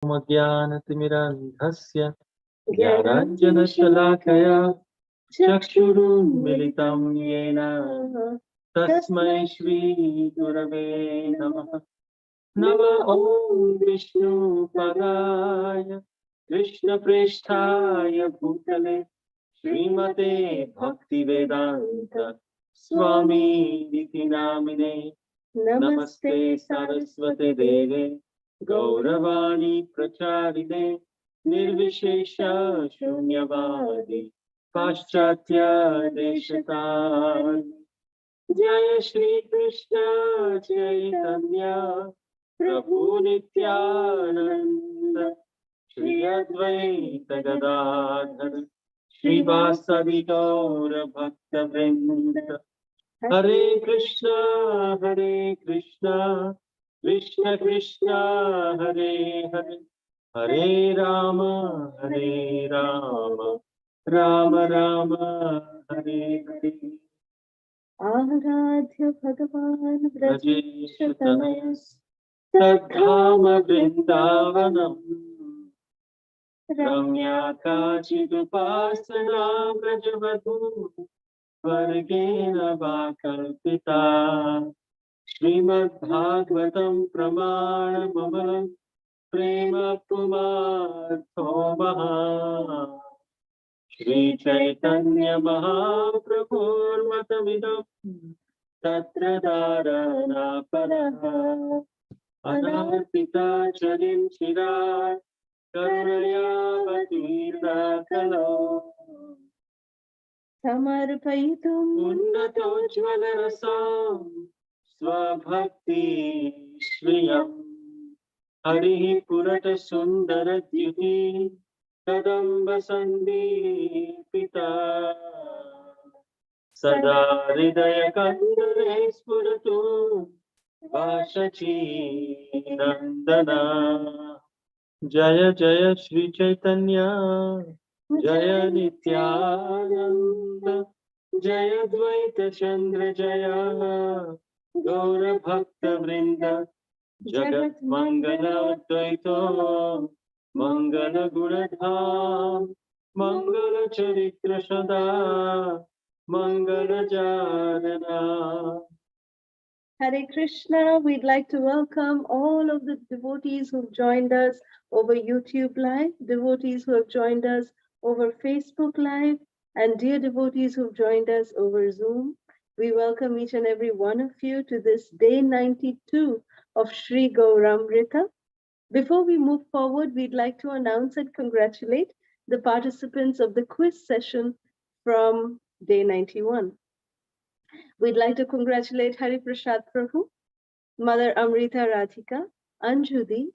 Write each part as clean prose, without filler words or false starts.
ज्ञानतिमिरान्धस्य ज्ञानाञ्जनशलाकया चक्षुरुन्मिलितं येन तस्मै श्रीगुरवे नमः। नमः ॐ विष्णुपदाय कृष्णप्रेष्ठाय भूतले श्रीमते भक्तिवेदान्त स्वामीनिति नामिने। नमस्ते सरस्वते देवे गौरवाणी प्रचारिणे निर्विशेष शून्यवादी पाश्चात्य देशतारिणे। जय श्री कृष्ण चैतन्य प्रभु नित्यानंद श्री अद्वैत गदाधर श्रीवासदि गौर भक्तवृंद। हरे कृष्णा कृष्ण कृष्ण हरे हरे, हरे राम राम राम हरे हरे। आराध्य भगवान ब्रजेशतनय तद्धाम वृंदावनम रम्या काचिदुपासना व्रजवधू स्वर्गेण वा कल्पिता। श्रीमद्भागवतं प्रमाणममलं प्रेम पुमार्थो महा। श्री चैतन्य महाप्रभुर्मतमिदं तत्र धारणा परः। अनार्पिता चलिं चिरात् करुणयावतीर्णकलो समर्पयितुम् उन्नतोज्ज्वलरसां स्वभक्ति श्रियम्। हरिः पुरतसुन्दरद्युति कदम्ब सन्दीपिता। सदा हृदयकन्दरे स्फुरतु वाशची नन्दना। जय जय श्री चैतन्य जय नित्यानंद जय द्वैत चंद्र जय गौर भक्त वृंद। जगत मंगल द्वैतो मंगल गुणधाम मंगल चरित्र सदा मंगल जारना। Hare Krishna. We'd like to welcome all of the devotees who've joined us over YouTube Live, devotees who have joined us over Facebook Live, and dear devotees who've joined us over Zoom. We welcome each and every one of you to this day 92 of Sri Gauramrita. Before we move forward, we'd like to announce and congratulate the participants of the quiz session from day 91. We'd like to congratulate Hari Prasad Prabhu, Mother Amrita Radhika, Anjudi,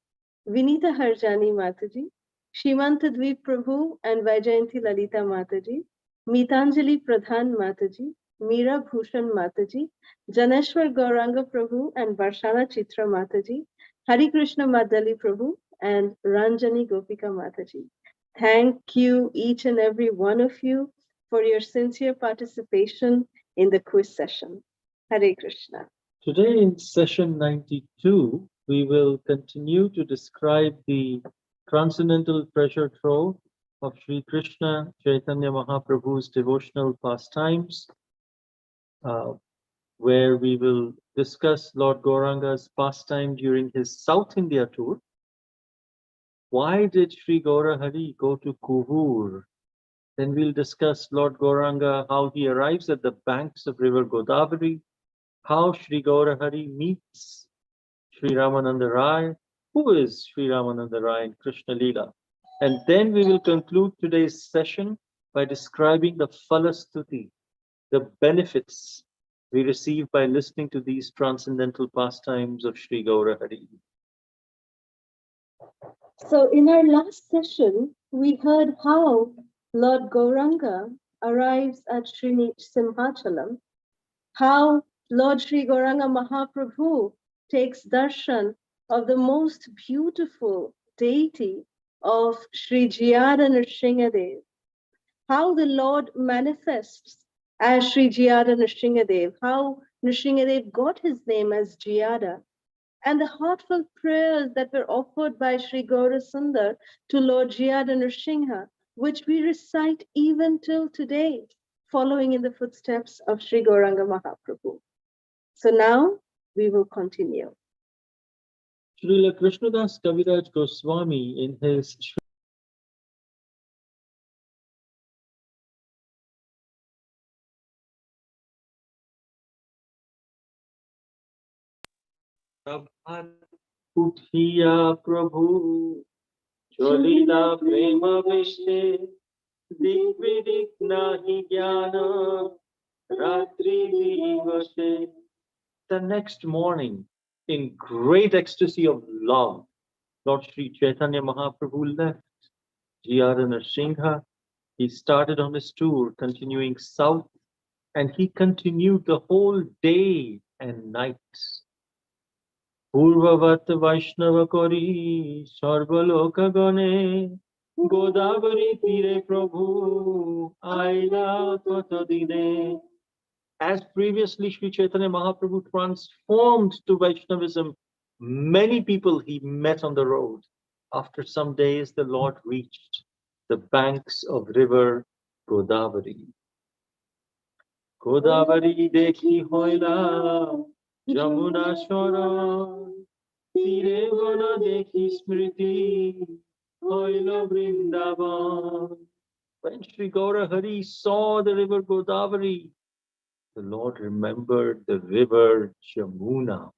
Vinita Harjani Mataji, Shimanta Dweep Prabhu and Vaijayanti Lalita Mataji, Meetanjali Pradhan Mataji, Meera Bhushan Mataji, Janeshwar Gauranga Prabhu and Varshana Chitra Mataji, Hari Krishna Madali Prabhu and Ranjani Gopika Mataji. Thank you, each and every one of you, for your sincere participation in the quiz session. Hare Krishna. Today in session 92, we will continue to describe the Transcendental treasure trove of Sri Krishna Chaitanya Mahaprabhu's devotional pastimes, where we will discuss Lord Gauranga's pastime during his South India tour. Why did Sri Gaurahari go to Kuvoor? Then we'll discuss Lord Gauranga, how he arrives at the banks of river Godavari, how Sri Gaurahari meets Sri Ramananda Raya, who is Sri Ramananda Raya in Krishna Lila. And then we will conclude today's session by describing the Phala Stuti, the benefits we receive by listening to these transcendental pastimes of Sri Gaurahari. So in our last session, we heard how Lord Gauranga arrives at Sri Simhachalam, how Lord Sri Gauranga Mahaprabhu takes darshan of the most beautiful deity of Sri Jiyada Nrsingadev, how the Lord manifests as Sri Jiyada Nrsingadev, how Nrsingadev got his name as Jiyada, and the heartfelt prayers that were offered by Sri Gaura Sundar to Lord Jiyada Nrsimha, which we recite even till today, following in the footsteps of Sri Gauranga Mahaprabhu. So now we will continue. Srila Krishnadas Kaviraj Goswami in his Prabhat Uthiya Prabhu Jolila Prema Vishte Digvidik Nahi Jnana Ratri Divashe. The next morning, in great ecstasy of love, Lord Sri Chaitanya Mahaprabhu left Jiyada Nrsimha. He started on his tour, continuing south, and he continued the whole day and night. Purvavat Vaishnava Kori Sarvaloka Gane Godavari Tire Prabhu Aila Tatadine. As previously Sri Chaitanya Mahaprabhu transformed to Vaishnavism many people he met on the road. After some days, the Lord reached the banks of river Godavari. Godavari dekhi hoila Jamuna Shora Tire gona dekhi smriti hoila Vrindavan. When Sri Gaurahari saw the river Godavari, the Lord remembered the river Jamuna.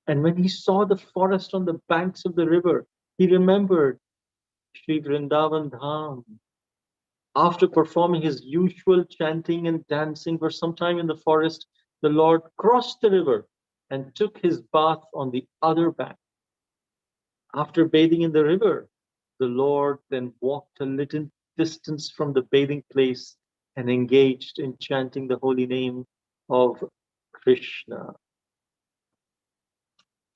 And when he saw the forest on the banks of the river, he remembered Sri Vrindavan Dham. After performing his usual chanting and dancing for some time in the forest, the Lord crossed the river and took his bath on the other bank. After bathing in the river, the Lord then walked a little distance from the bathing place and engaged in chanting the holy name of Krishna.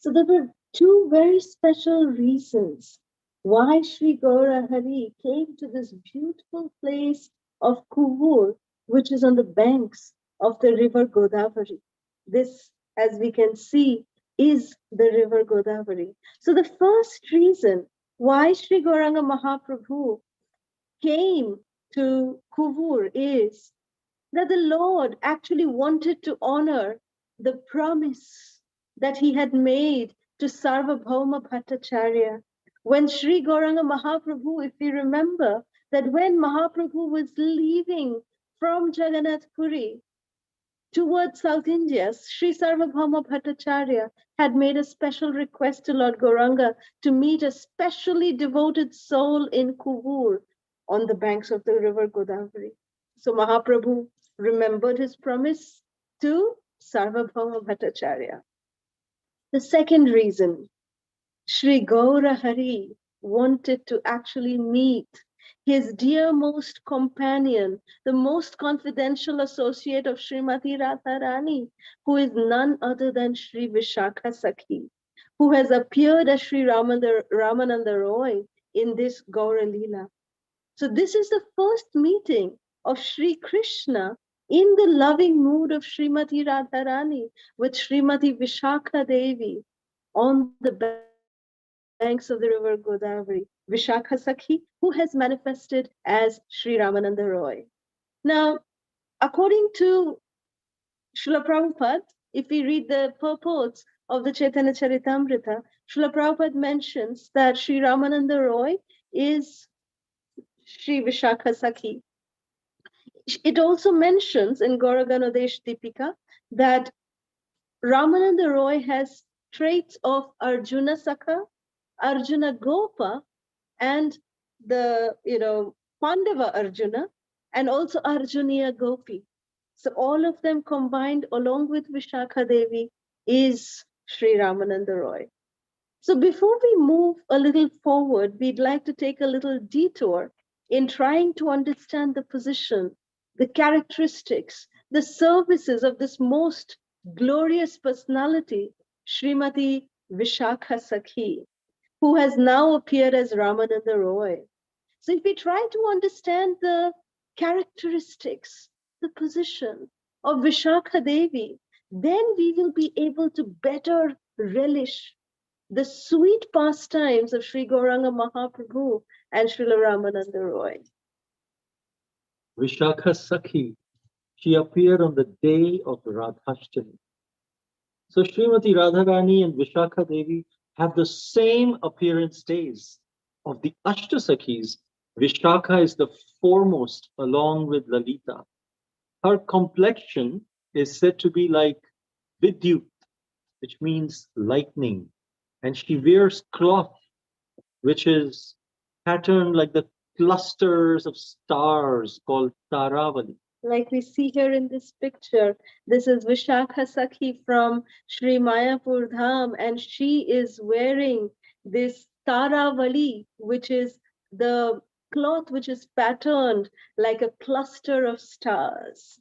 So there were two very special reasons why Sri Gaurahari came to this beautiful place of Kuvoor, which is on the banks of the river Godavari. This, as we can see, is the river Godavari. So the first reason why Sri Gauranga Mahaprabhu came to Kuvoor is that the Lord actually wanted to honor the promise that he had made to Sarvabhauma Bhattacharya. When Sri Gauranga Mahaprabhu, if we remember, that when Mahaprabhu was leaving from Jagannath Puri towards South India, Sri Sarvabhauma Bhattacharya had made a special request to Lord Gauranga to meet a specially devoted soul in Kuvoor on the banks of the river Godavari. So Mahaprabhu remembered his promise to Sarvabhauma Bhattacharya. The second reason, Sri Gaurahari wanted to actually meet his dearmost companion, the most confidential associate of Srimati Radharani, who is none other than Sri Vishakha Sakhi, who has appeared as Sri Ramananda Roy in this Gaura Lila. So this is the first meeting of Sri Krishna in the loving mood of Srimati Radharani with Srimati Vishakha Devi on the banks of the river Godavari. Vishakha Sakhi, who has manifested as Sri Ramananda Roy. Now, according to Srila Prabhupada, if we read the purports of the Chaitanya Charitamrita, Srila Prabhupada mentions that Sri Ramananda Roy is Sri Vishakha Sakhi. It also mentions in Gauraganodesh Deepika that Ramananda Roy has traits of Arjuna Sakha, Arjuna Gopa, and the Pandava Arjuna, and also Arjuniya Gopi. So all of them combined along with Vishakha Devi is Sri Ramananda Roy. So before we move a little forward, we'd like to take a little detour in trying to understand the position, the characteristics, the services of this most glorious personality, Srimati Vishakha Sakhi, who has now appeared as Ramananda Roy. So if we try to understand the characteristics, the position of Vishakha Devi, then we will be able to better relish the sweet pastimes of Sri Gauranga Mahaprabhu and Srila Ramananda Roy. Vishakha Sakhi, she appeared on the day of Radhashtami. So Srimati Radharani and Vishakha Devi have the same appearance days. Of the Ashtasakhis, Vishakha is the foremost along with Lalita. Her complexion is said to be like Vidyut, which means lightning, and she wears cloth, which is patterned like the clusters of stars called Taravali. Like we see here in this picture, this is Vishakha Sakhi from Sri Mayapur Dham, and she is wearing this Taravali, which is the cloth which is patterned like a cluster of stars.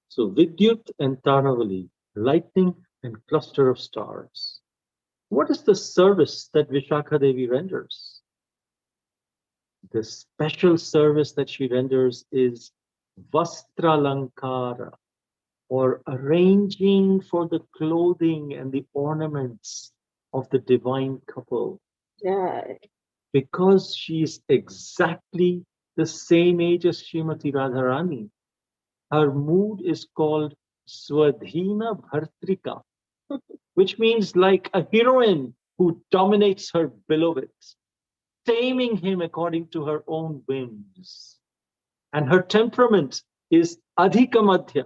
So Vidyut and Taravali, lightning and cluster of stars. What is the service that Vishakha Devi renders? The special service that she renders is Vastralankara, or arranging for the clothing and the ornaments of the divine couple. Yeah. Because she is exactly the same age as Srimati Radharani, her mood is called Swadhina Bhartrika, which means like a heroine who dominates her beloved, taming him according to her own whims. And her temperament is Adhikamadhya,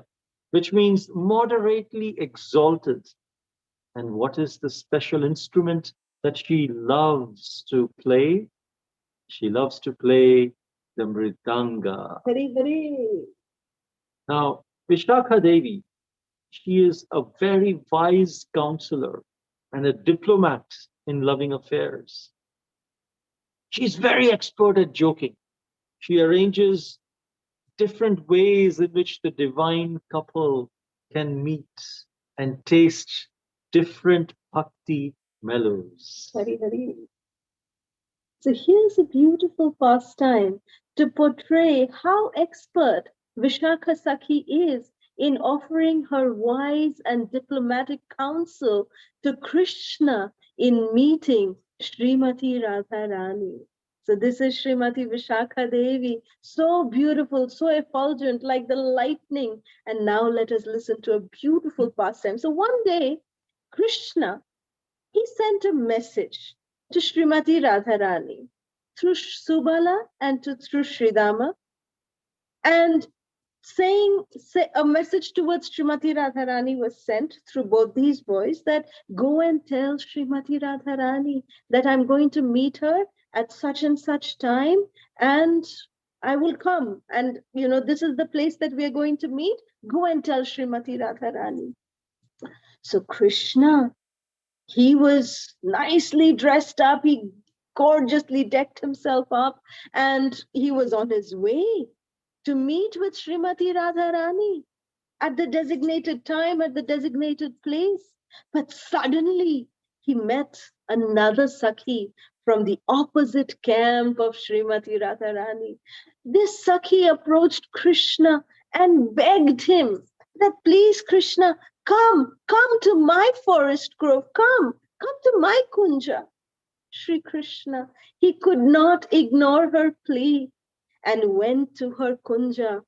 which means moderately exalted. And what is the special instrument that she loves to play? She loves to play the mridanga. Hari Hari. Now, Vishakha Devi, she is a very wise counselor and a diplomat in loving affairs. She's very expert at joking. She arranges different ways in which the divine couple can meet and taste different bhakti mellows. Hari Hari. So here's a beautiful pastime to portray how expert Vishakha Sakhi is in offering her wise and diplomatic counsel to Krishna in meeting Srimati Radharani. So this is Srimati Vishakha Devi, so beautiful, so effulgent, like the lightning. And now let us listen to a beautiful pastime. So one day, Krishna, he sent a message to Srimati Radharani through Subala and through Sridama, and a message towards Srimati Radharani was sent through both these boys that go and tell Srimati Radharani that I'm going to meet her at such and such time, and I will come. And this is the place that we are going to meet. Go and tell Srimati Radharani. So Krishna, he was nicely dressed up. He gorgeously decked himself up, and he was on his way to meet with Srimati Radharani at the designated time, at the designated place. But suddenly he met another Sakhi from the opposite camp of Srimati Radharani. This Sakhi approached Krishna and begged him that, please, Krishna, come to my forest grove, come to my kunja. Sri Krishna, he could not ignore her plea and went to her kunja.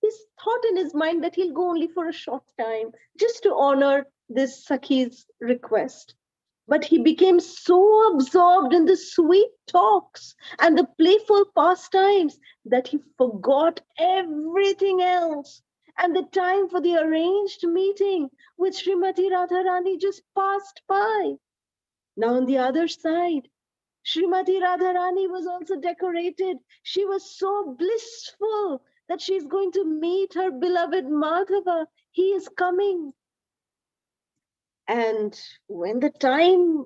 He thought in his mind that he'll go only for a short time, just to honor this Sakhi's request. But he became so absorbed in the sweet talks and the playful pastimes that he forgot everything else. And the time for the arranged meeting with Srimati Radharani just passed by. Now on the other side, Srimati Radharani was also decorated. She was so blissful that she's going to meet her beloved Madhava. He is coming. And when the time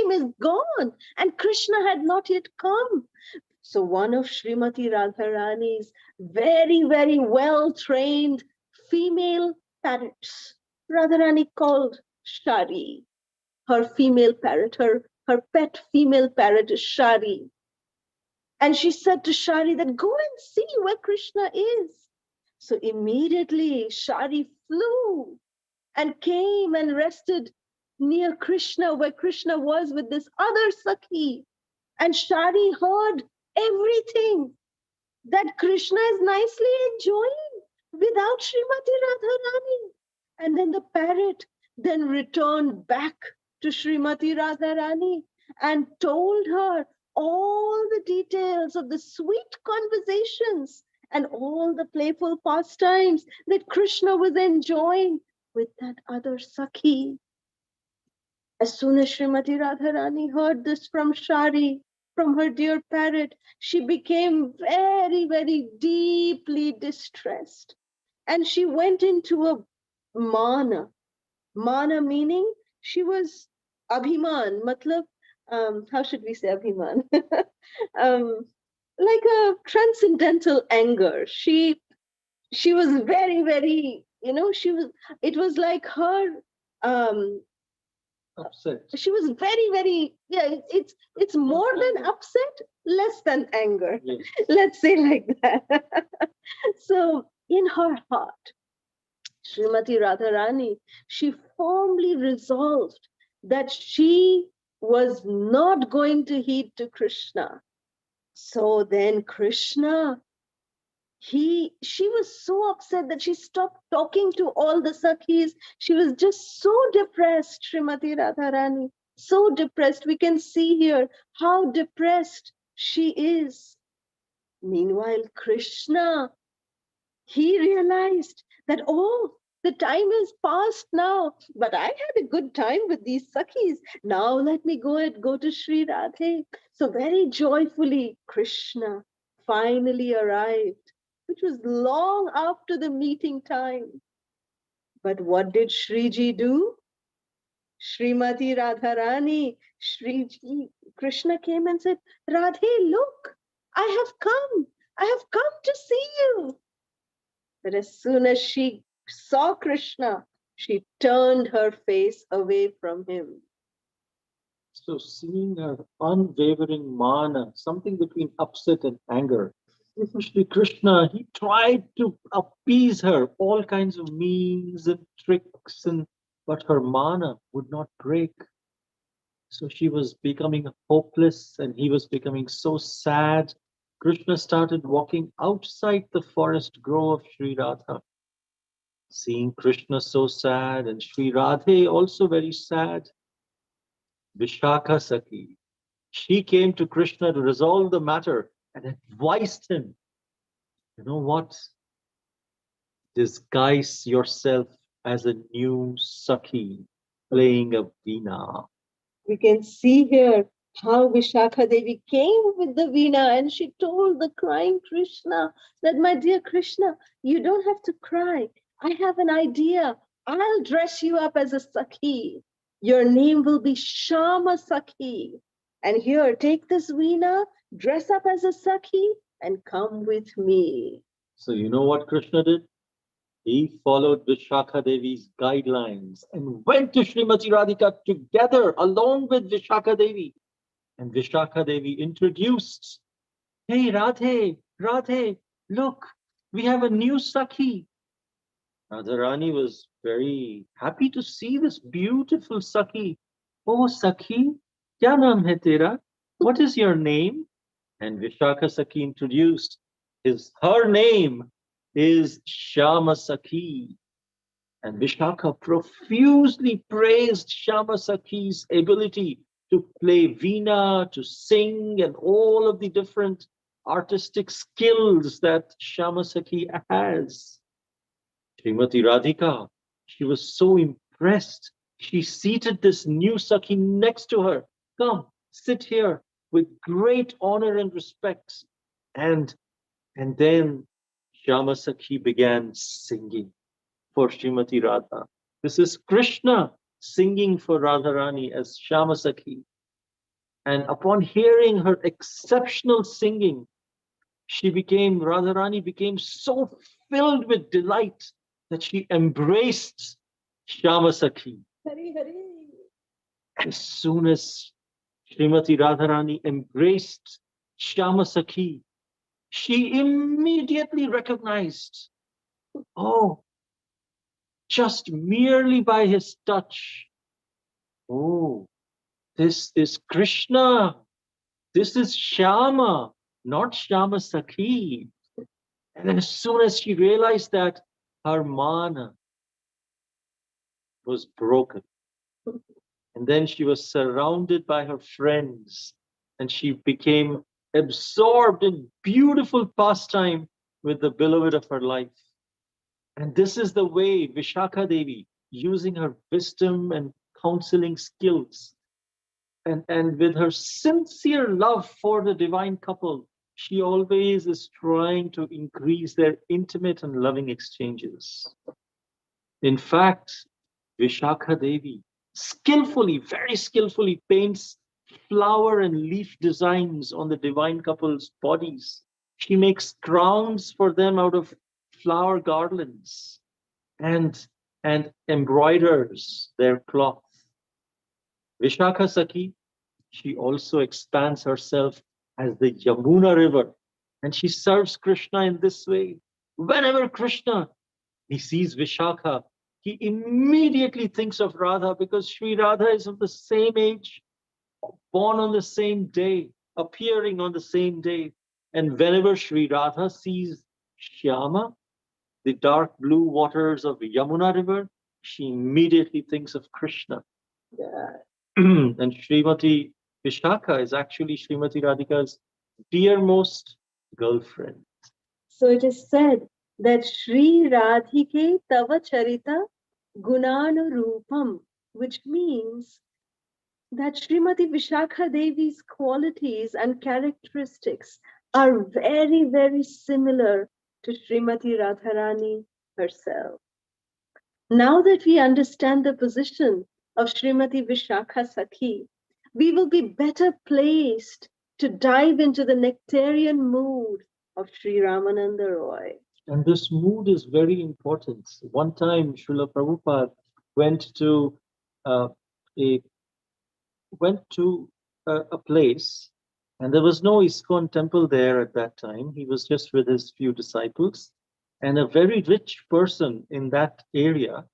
is gone and Krishna had not yet come. So one of Srimati Radharani's very, very well-trained female parrots, Radharani called Shari, her female parrot, her pet female parrot is Shari. And she said to Shari that, go and see where Krishna is. So immediately Shari flew and came and rested near Krishna, where Krishna was with this other Sakhi. And Shari heard everything that Krishna is nicely enjoying without Srimati Radharani. And then the parrot then returned back to Srimati Radharani and told her all the details of the sweet conversations and all the playful pastimes that Krishna was enjoying with that other Sakhi. As soon as Srimati Radharani heard this from Shari, from her dear parrot, she became very, very deeply distressed. And she went into a mana. Mana meaning she was abhiman, matlab, how should we say abhiman? Like a transcendental anger. She was very, very, it was like her Upset. she was very, very, yeah, it's more than upset, less than anger. Yes. Let's say like that. So in her heart, Srimati Radharani, she firmly resolved that she was not going to heed to Krishna. So then Krishna, she was so upset that she stopped talking to all the Sakhis. She was just so depressed, Srimati Radharani, so depressed. We can see here how depressed she is. Meanwhile, Krishna, he realized that, oh, the time is past now, but I had a good time with these Sakhis. Now let me go to Sri Radhe. So very joyfully, Krishna finally arrived, which was long after the meeting time. But what did Shriji do? Srimati Radharani, Shriji, Krishna came and said, Radhe, look, I have come to see you. But as soon as she saw Krishna, she turned her face away from him. So seeing her unwavering mana, something between upset and anger, Shri Krishna, he tried to appease her, all kinds of means and tricks, but her mana would not break. So she was becoming hopeless and he was becoming so sad. Krishna started walking outside the forest grove of Sri Radha. Seeing Krishna so sad and Sri Radhe also very sad, Vishakha Sakhi, she came to Krishna to resolve the matter and advised him, you know what? Disguise yourself as a new Sakhi playing a veena. We can see here how Vishakha Devi came with the veena and she told the crying Krishna that, my dear Krishna, you don't have to cry. I have an idea. I'll dress you up as a Sakhi. Your name will be Shama Sakhi. And here, take this veena, dress up as a Sakhi, and come with me. So you know what Krishna did? He followed Vishakha Devi's guidelines and went to Srimati Radhika together along with Vishakha Devi. And Vishakha Devi introduced, hey Radhe, Radhe, look, we have a new Sakhi. Radharani was very happy to see this beautiful Sakhi. Oh Sakhi, kya naam hai tera? What is your name? And Vishakha Sakhi introduced her name is Shama Sakhi. And Vishakha profusely praised Shama Sakhi's ability to play veena, to sing, and all of the different artistic skills that Shama Sakhi has. Srimati Radhika, she was so impressed. She seated this new Sakhi next to her. Come, sit here with great honor and respect. And then Shama Sakhi began singing for Srimati Radha. This is Krishna singing for Radharani as Shama Sakhi. And upon hearing her exceptional singing, Radharani became so filled with delight that she embraced Shama Sakhi. Hari Hari. As soon as Srimati Radharani embraced Shama Sakhi, she immediately recognized, oh, just merely by his touch. Oh, this is Krishna. This is Shyama, not Shyama Sakhi. And then as soon as she realized that, her mana was broken. And then she was surrounded by her friends, and she became absorbed in beautiful pastime with the beloved of her life. And this is the way Vishakha Devi, using her wisdom and counseling skills, and with her sincere love for the divine couple, she always is trying to increase their intimate and loving exchanges. In fact, Vishakha Devi skillfully, very skillfully paints flower and leaf designs on the divine couple's bodies. She makes crowns for them out of flower garlands and, and embroiders their cloth. Vishakha Sakhi, she also expands herself as the Yamuna river, and she serves Krishna in this way. Whenever Krishna he sees Vishakha, he immediately thinks of Radha because Sri Radha is of the same age, born on the same day, appearing on the same day. And whenever Sri Radha sees Shyama, the dark blue waters of Yamuna river, she immediately thinks of Krishna. Yeah. And Srimati Vishakha is actually Srimati Radhika's dearmost girlfriend. So it is said that Shri Radhike Tava Charita Gunanurupam, which means that Srimati Vishakha Devi's qualities and characteristics are very, very similar to Srimati Radharani herself. Now that we understand the position of Srimati Vishakha Sakhi, we will be better placed to dive into the nectarian mood of Sri Ramananda Roy. And this mood is very important. One time, Srila Prabhupada went to uh, a a place, and there was no ISKCON temple there at that time. He was just with his few disciples, and a very rich person in that area.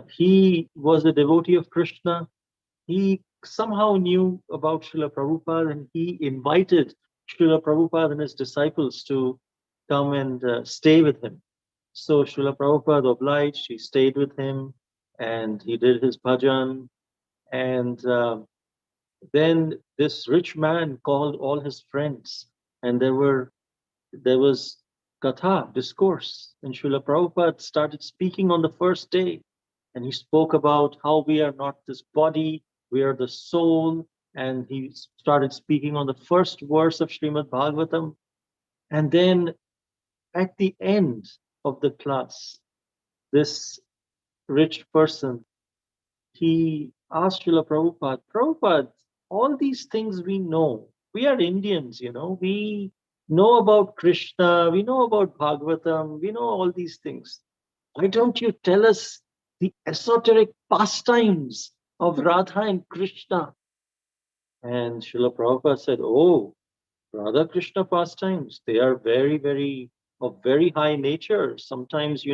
He was a devotee of Krishna. He somehow knew about Srila Prabhupada, and he invited Srila Prabhupada and his disciples to come and stay with him. So Srila Prabhupada obliged, he stayed with him, and he did his bhajan. And then this rich man called all his friends, and there was katha, discourse. And Srila Prabhupada started speaking on the first day, and he spoke about how we are not this body, we are the soul. And he started speaking on the first verse of Srimad Bhagavatam. And then at the end of the class, this rich person, he asked Srila Prabhupada, Prabhupada, all these things we know. We are Indians, we know about Krishna, we know about Bhagavatam, we know all these things. Why don't you tell us the esoteric pastimes of Radha and Krishna? And Srila Prabhupada said, oh, Radha Krishna pastimes, they are very, very of very high nature. Sometimes,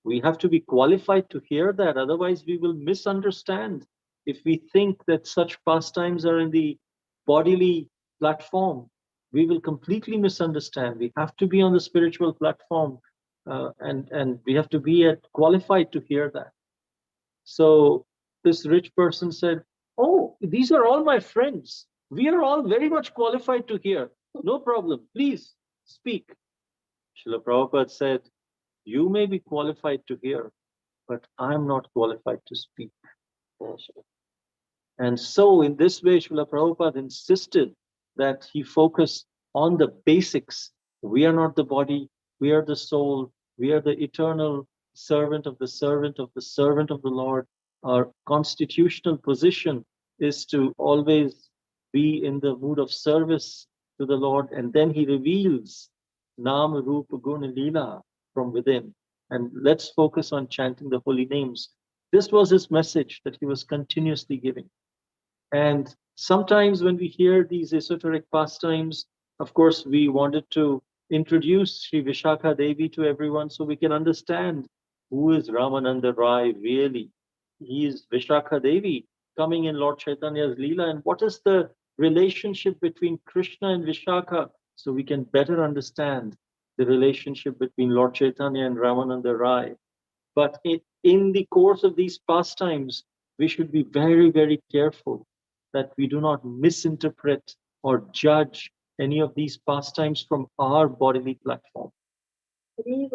we have to be qualified to hear that. Otherwise, we will misunderstand. If we think that such pastimes are in the bodily platform, we will completely misunderstand. We have to be on the spiritual platform, and we have to be qualified to hear that. So this rich person said, oh, these are all my friends. We are all very much qualified to hear. No problem. Please speak. Srila Prabhupada said, you may be qualified to hear, but I'm not qualified to speak. And so in this way, Srila Prabhupada insisted that he focus on the basics. We are not the body, we are the soul, we are the eternal servant of the servant of the servant of the Lord. Our constitutional position is to always be in the mood of service to the Lord, and then he reveals Nam, Rupa, Guna, Lila from within. And let's focus on chanting the holy names. This was his message that he was continuously giving. And sometimes when we hear these esoteric pastimes, of course, we wanted to introduce Sri Vishakha Devi to everyone so we can understand who is Ramananda Rai really? He is Vishakha Devi coming in Lord Chaitanya's Lila. And what is the relationship between Krishna and Vishakha? So we can better understand the relationship between Lord Chaitanya and Ramananda Rai. But in the course of these pastimes, we should be very, very careful that we do not misinterpret or judge any of these pastimes from our bodily platform,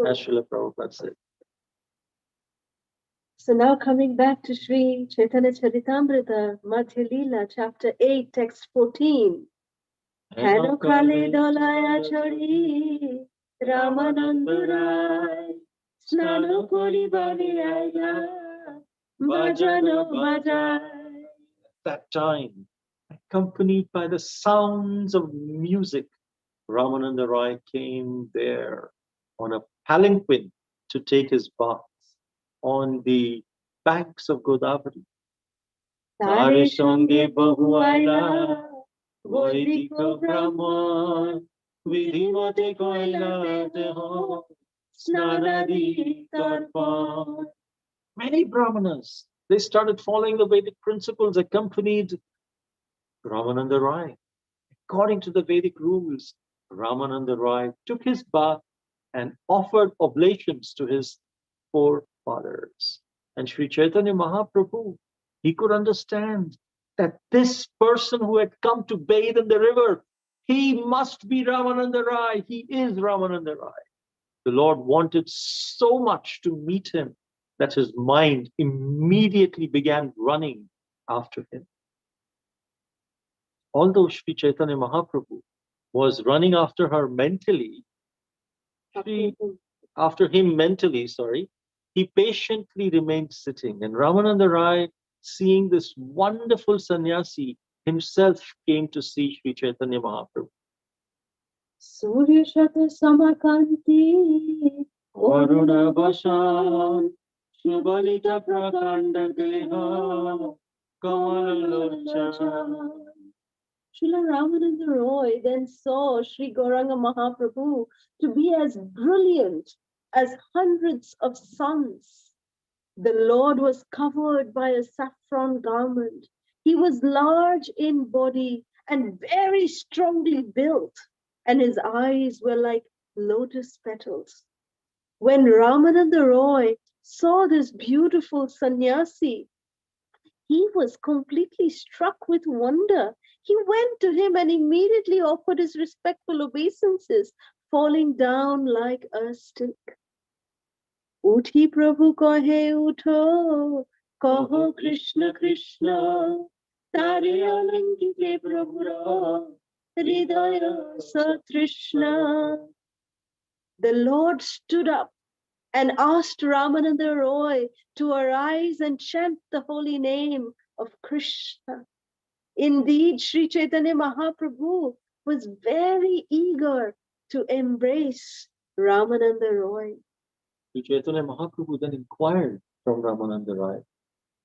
as Srila Prabhupada said. So now coming back to Sri Chaitanya Charitamrita, Madhya Lila, chapter 8, text 14. Heno kale dolaya chori, Ramananda Rai, snano kori bali aya, bhajano bhajai. At that time, accompanied by the sounds of music, Ramananda Rai came there on a palanquin to take his bath on the banks of Godavari. Tare sange bahu aila, Vaidika Brahman, Vidhimate koila deho, snanadi tarpan. Many Brahmanas, they started following the Vedic principles, accompanied Ramananda Rai. According to the Vedic rules, Ramananda Rai took his bath and offered oblations to his forefathers. And Sri Chaitanya Mahaprabhu, he could understand that this person who had come to bathe in the river, he must be Ramananda Rai. He is Ramananda Rai. The Lord wanted so much to meet him that his mind immediately began running after him. Although Sri Chaitanya Mahaprabhu was running after her mentally, after him mentally, he patiently remained sitting. And Ramananda Rai, seeing this wonderful sannyasi, himself came to see Sri Chaitanya Mahaprabhu. Surya Shata Samakanti, Varuna Bashan, Shubhalita Prakanda Deha, Kamalalocha. Srila Ramananda Roy then saw Sri Gauranga Mahaprabhu to be as brilliant as hundreds of suns. The Lord was covered by a saffron garment. He was large in body and very strongly built, and his eyes were like lotus petals. When Ramananda Roy saw this beautiful sannyasi, he was completely struck with wonder. He went to him and immediately offered his respectful obeisances, falling down like a stick. Uthi Prabhu kahe utho, kaho Krishna Krishna, tare alankite Prabhura, hridaya satrishna. The Lord stood up and asked Ramananda Roy to arise and chant the holy name of Krishna. Indeed, Sri Chaitanya Mahaprabhu was very eager to embrace Ramananda Roy. Sri Chaitanya Mahaprabhu then inquired from Ramananda Rai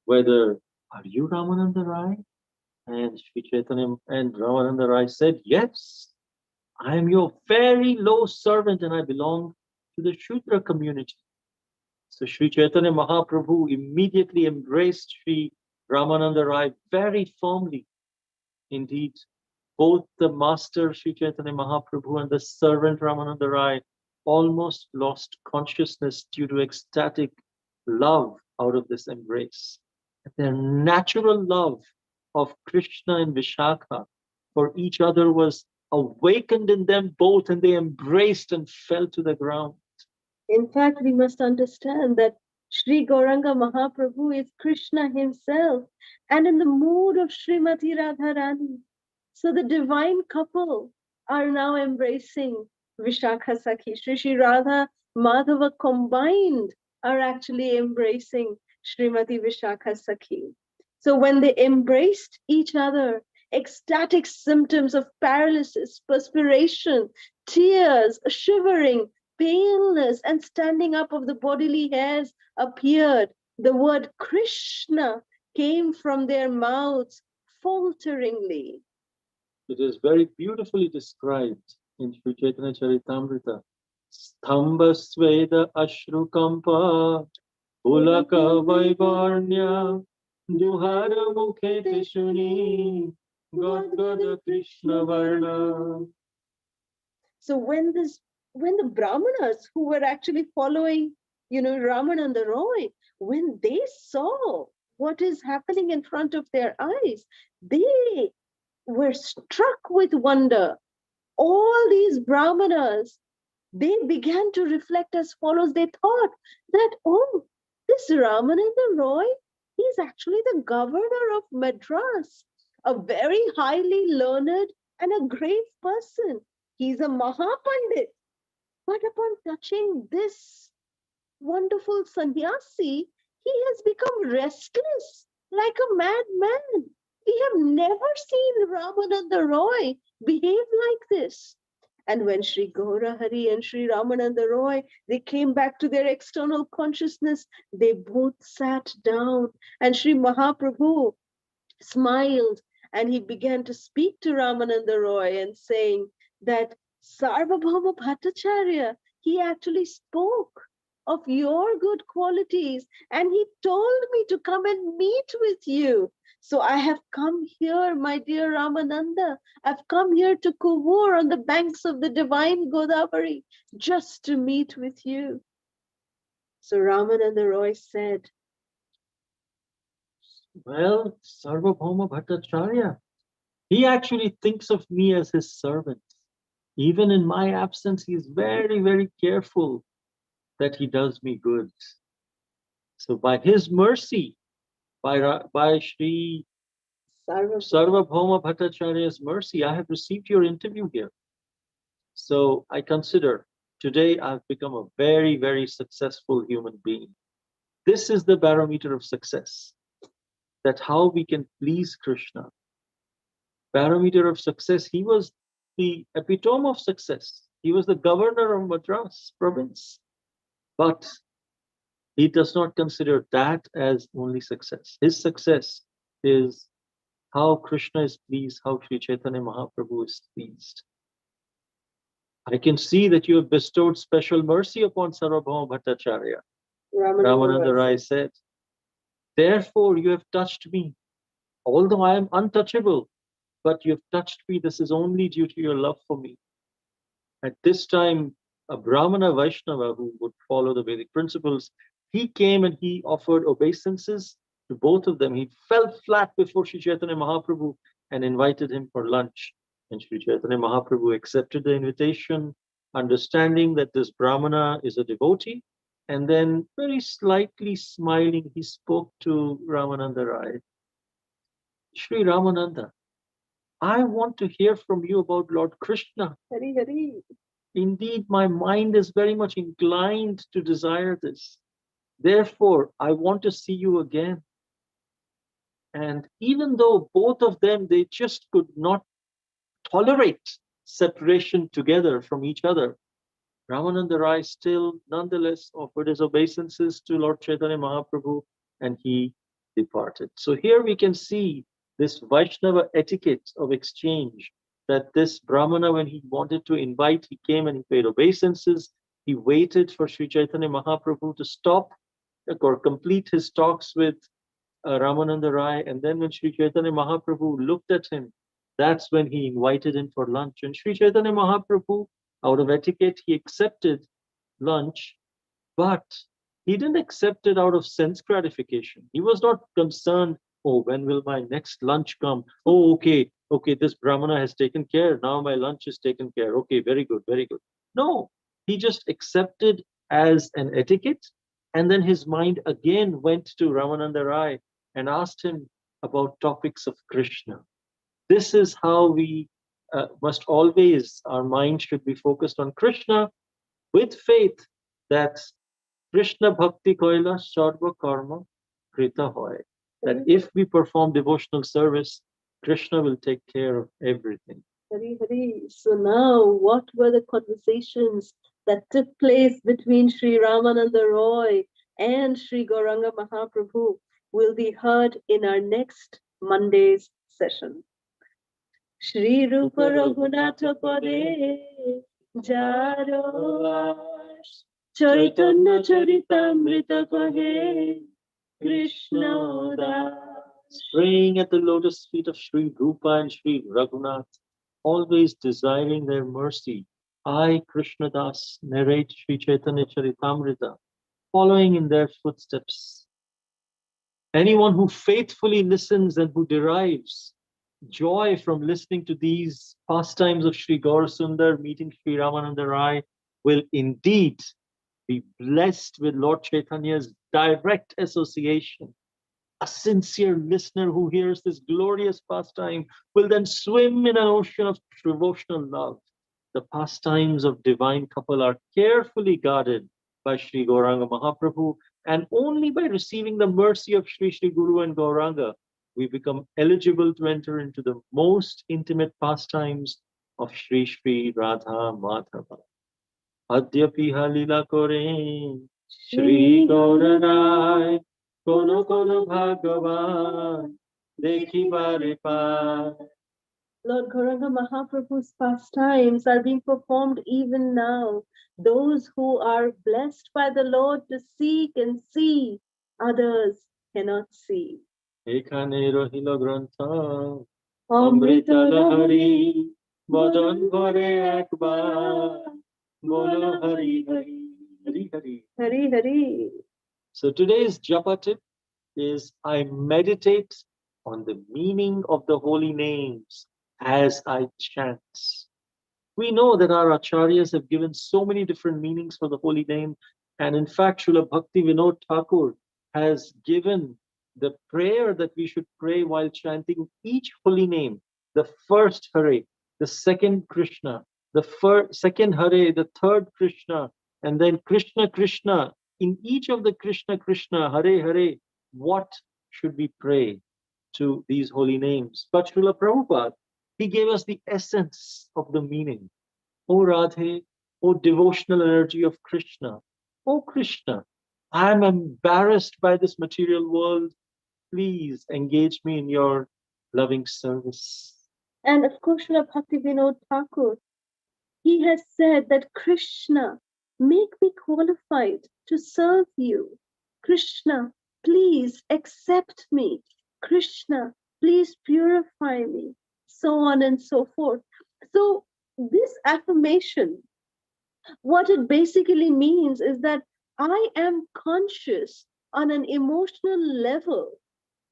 whether, are you Ramananda Rai? And Sri Chaitanya and Ramananda Rai said, yes, I am your very low servant and I belong to the Shudra community. So Sri Chaitanya Mahaprabhu immediately embraced Sri Ramananda Rai very firmly. Indeed, both the master Sri Chaitanya Mahaprabhu and the servant Ramananda Rai almost lost consciousness due to ecstatic love out of this embrace. Their natural love of Krishna and Vishakha for each other was awakened in them both, and they embraced and fell to the ground. In fact, we must understand that Sri Gauranga Mahaprabhu is Krishna himself and in the mood of Srimati Radharani. So the divine couple are now embracing Vishakha Sakhi. Sri Radha Madhava combined are actually embracing Srimati Vishakha Sakhi. So when they embraced each other, ecstatic symptoms of paralysis, perspiration, tears, shivering, paleness, and standing up of the bodily hairs appeared. The word Krishna came from their mouths falteringly. It is very beautifully described in Sri Chaitanya Charitamrita Stambasveda Ashrukampa Pulaka Vaivarnya Duhara Mukhe Tishuni Godgada Krishna Varna. So when the Brahmanas who were actually following, Ramananda Roy, when they saw what is happening in front of their eyes, they were struck with wonder. All these Brahmanas, they began to reflect as follows. They thought that, oh, this Ramananda Roy, he's actually the governor of Madras, a very highly learned and a great person. He's a Mahapandit. But upon touching this wonderful sannyasi, he has become restless like a madman. We have never seen Ramananda Roy behave like this. And when Sri Gaurahari and Sri Ramananda Roy, they came back to their external consciousness, they both sat down, and Sri Mahaprabhu smiled, and he began to speak to Ramananda Roy and saying that Sarvabhauma Bhattacharya, he actually spoke of your good qualities, and he told me to come and meet with you. So I have come here, my dear Ramananda. I've come here to Kuvoor on the banks of the divine Godavari just to meet with you. So Ramananda Roy said, well, Sarvabhauma Bhattacharya, he actually thinks of me as his servant. Even in my absence, he is very, very careful that he does me good. So by his mercy, by Sri Sarvabhauma Bhattacharya's mercy, I have received your interview here. So I consider today I've become a very, very successful human being. This is the barometer of success, that how we can please Krishna. Barometer of success, he was the epitome of success. He was the governor of Madras province. But he does not consider that as only success. His success is how Krishna is pleased, how Sri Chaitanya Mahaprabhu is pleased. I can see that you have bestowed special mercy upon Sarvabhauma Bhattacharya. Ramananda Rai said, therefore you have touched me. Although I am untouchable, but you have touched me. This is only due to your love for me. At this time, a Brahmana Vaishnava who would follow the Vedic principles, he came and he offered obeisances to both of them. He fell flat before Sri Chaitanya Mahaprabhu and invited him for lunch. And Sri Chaitanya Mahaprabhu accepted the invitation, understanding that this Brahmana is a devotee. And then, very slightly smiling, he spoke to Ramananda Rai. Sri Ramananda, I want to hear from you about Lord Krishna. Hari Hari. Indeed, my mind is very much inclined to desire this. Therefore, I want to see you again. And even though both of them, they just could not tolerate separation together from each other, Ramananda Rai still nonetheless offered his obeisances to Lord Chaitanya Mahaprabhu, and he departed. So here we can see this Vaishnava etiquette of exchange, that this Brahmana, when he wanted to invite, he came and he paid obeisances. He waited for Sri Chaitanya Mahaprabhu to stop or complete his talks with Ramananda Rai. And then when Sri Chaitanya Mahaprabhu looked at him, that's when he invited him for lunch. And Sri Chaitanya Mahaprabhu, out of etiquette, he accepted lunch, but he didn't accept it out of sense gratification. He was not concerned, oh, when will my next lunch come? Oh, okay, this Brahmana has taken care. Now my lunch is taken care. Okay, very good, very good. No, he just accepted as an etiquette. And then his mind again went to Ramananda Rai and asked him about topics of Krishna. This is how we must always, our mind should be focused on Krishna with faith that Krishna Bhakti Koila Sarva Karma Krita Hoy. That if we perform devotional service, Krishna will take care of everything. Hari Hari. So now, what were the conversations that took place between Sri Ramananda Roy and Sri Gauranga Mahaprabhu will be heard in our next Monday's session. Shri Rupa Raghunatha Pade Jaro Chaitanya Charitamrita Kahe Krishna Das. Praying at the lotus feet of Sri Rupa and Sri Raghunath, always desiring their mercy. I, Krishna Das, narrate Sri Chaitanya Charitamrita, following in their footsteps. Anyone who faithfully listens and who derives joy from listening to these pastimes of Sri Gaurasundar, meeting Sri Ramananda Rai, will indeed be blessed with Lord Chaitanya's direct association. A sincere listener who hears this glorious pastime will then swim in an ocean of devotional love. The pastimes of divine couple are carefully guarded by Sri Gauranga Mahaprabhu, and only by receiving the mercy of Sri Sri Guru and Gauranga, we become eligible to enter into the most intimate pastimes of Sri Sri Radha Madhava. Adyapi Lila Kore Sri Gaurarai Kono Kono Bhagavan Dekhi Bare Pai. Lord Gauranga Mahaprabhu's pastimes are being performed even now. Those who are blessed by the Lord to see can see, others cannot see. Ekhane Rohilo Grantha Amrita Lahari Badan Bhare Ekbar Bolo Hari Hari Hari Hari. Hari Hari. So today's japa tip is I meditate on the meaning of the holy names as I chant. We know that our acharyas have given so many different meanings for the holy name. And in fact, Srila Bhakti Vinod Thakur has given the prayer that we should pray while chanting each holy name. The first Hare, the second Krishna, the second Hare, the third Krishna, and then Krishna Krishna. In each of the Krishna Krishna, Hare Hare, what should we pray to these holy names? But Srila Prabhupada, he gave us the essence of the meaning. O Radhe, O devotional energy of Krishna, O Krishna, I am embarrassed by this material world. Please engage me in your loving service. And of course, Srila Bhakti Vinod Thakur, he has said that Krishna, make me qualified to serve you. Krishna, please accept me. Krishna, please purify me. So on and so forth. So this affirmation, what it basically means is that I am conscious on an emotional level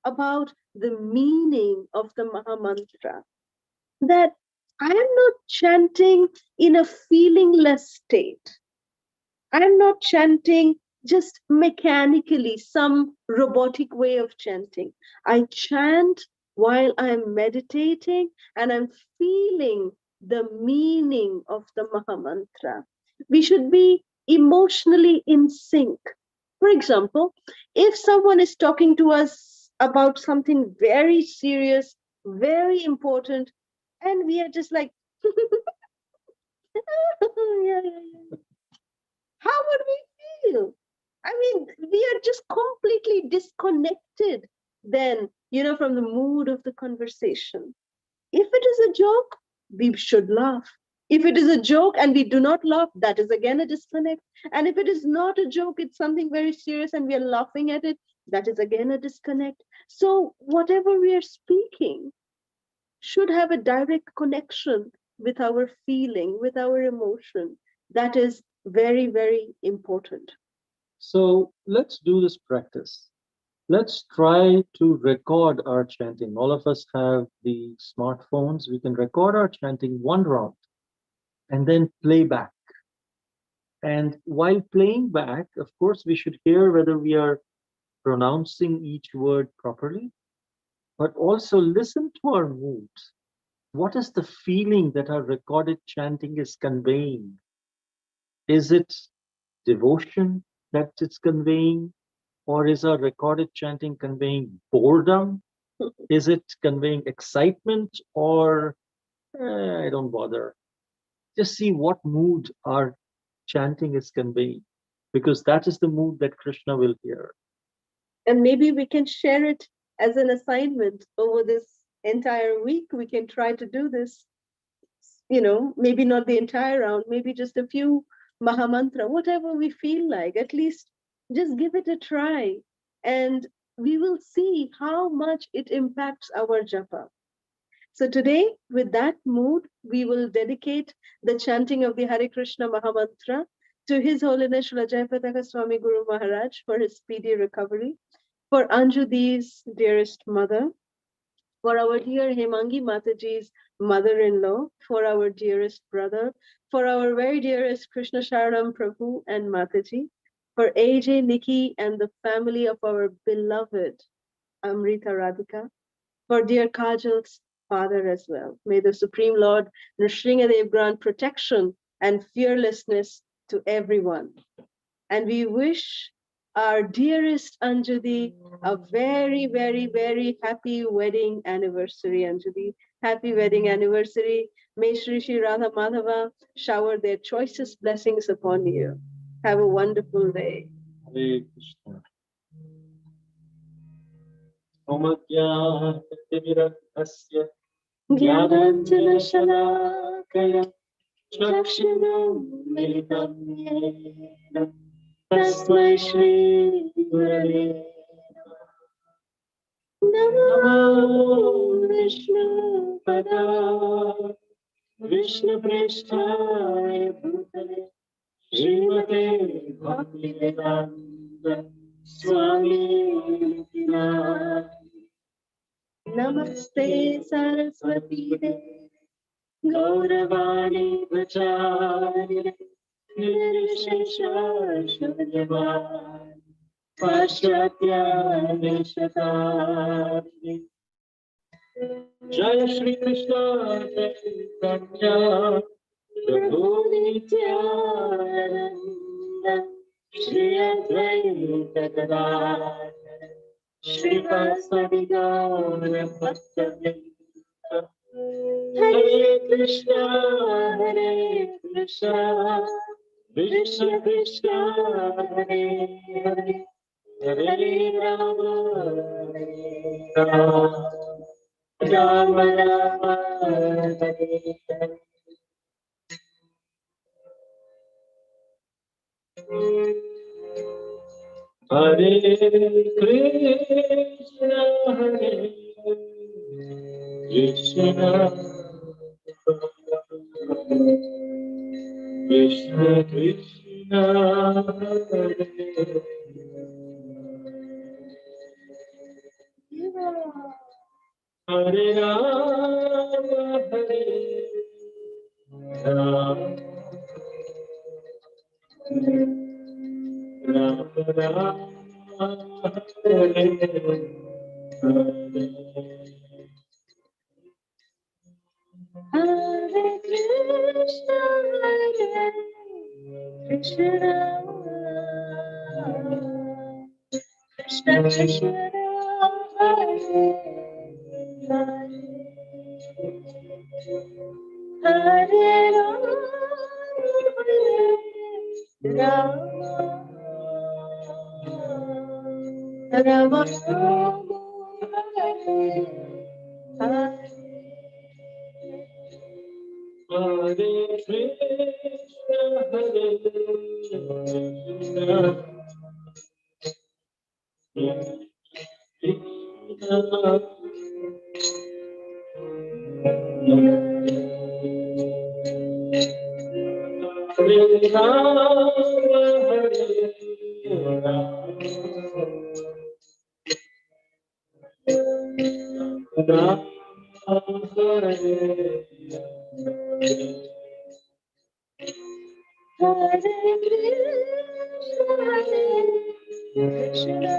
about the meaning of the Maha Mantra. That I am not chanting in a feelingless state. I am not chanting just mechanically, some robotic way of chanting. I chant while I'm meditating and I'm feeling the meaning of the Maha Mantra. We should be emotionally in sync. For example, if someone is talking to us about something very serious, very important, and we are just like, yeah, yeah, yeah. How would we feel? I mean, we are just completely disconnected then, from the mood of the conversation. If it is a joke, we should laugh. If it is a joke and we do not laugh, that is again a disconnect. And if it is not a joke, it's something very serious and we are laughing at it, that is again a disconnect. So whatever we are speaking should have a direct connection with our feeling, with our emotion. That is very, very important. So let's do this practice. Let's try to record our chanting. All of us have the smartphones. We can record our chanting one round and then play back. And while playing back, of course, we should hear whether we are pronouncing each word properly, but also listen to our mood. What is the feeling that our recorded chanting is conveying? Is it devotion that it's conveying? Or is our recorded chanting conveying boredom? Is it conveying excitement? Or I don't bother? Just see what mood our chanting is conveying, because that is the mood that Krishna will hear. And maybe we can share it as an assignment over this entire week. We can try to do this. maybe not the entire round, maybe just a few Mahamantra, whatever we feel like, at least just give it a try. And we will see how much it impacts our japa. So today, with that mood, we will dedicate the chanting of the Hare Krishna Mahamantra to His Holiness Srila Jayapataka Swami Guru Maharaj for his speedy recovery, for Anjudi's dearest mother, for our dear Hemangi Mataji's mother-in-law, for our dearest brother, for our very dearest Krishna Sharanam Prabhu and Mataji, for AJ, Nikki, and the family of our beloved Amrita Radhika, for dear Kajal's father as well. May the Supreme Lord Nrsingadev grant protection and fearlessness to everyone. And we wish our dearest Anjali a very, very, very happy wedding anniversary, Anjali. Happy wedding anniversary. May Shri Shri Radha Madhava shower their choicest blessings upon you. Have a wonderful day. Hare Krishna. Omagyanativiraktasya Jnananjanashalakaya Chakshinam Militam Yena Tasmai Shri Gurave Namo Vishnu Pada Vishnu Prishtaya Bhutale Srimate Bhaktivedanta Swami Nityananda. Namaste Saraswati Devi Gauravani Pracharya Nirvishesha Shunyavad Paschatya Nishatari Jai Shri Krishna Chaitanya Prabhu Nityananda Shri Advaita Gadadhara Shri Vasadi Gaura Bhattavrinda Hare Krishna Krishna Krishna Hare Hare Hare Rama Rama Rama Rama Hare Hare Hare Krishna Krishna Krishna Krishna Hare Hare Rama Hare Rama Rama Rama Hare Hare Krishna Krishna Krishna Krishna Hare Hare Hare Rama Rama Hare Hare Krishna Hare Krishna Hare Rama Hare Rama Hare Hare Krishna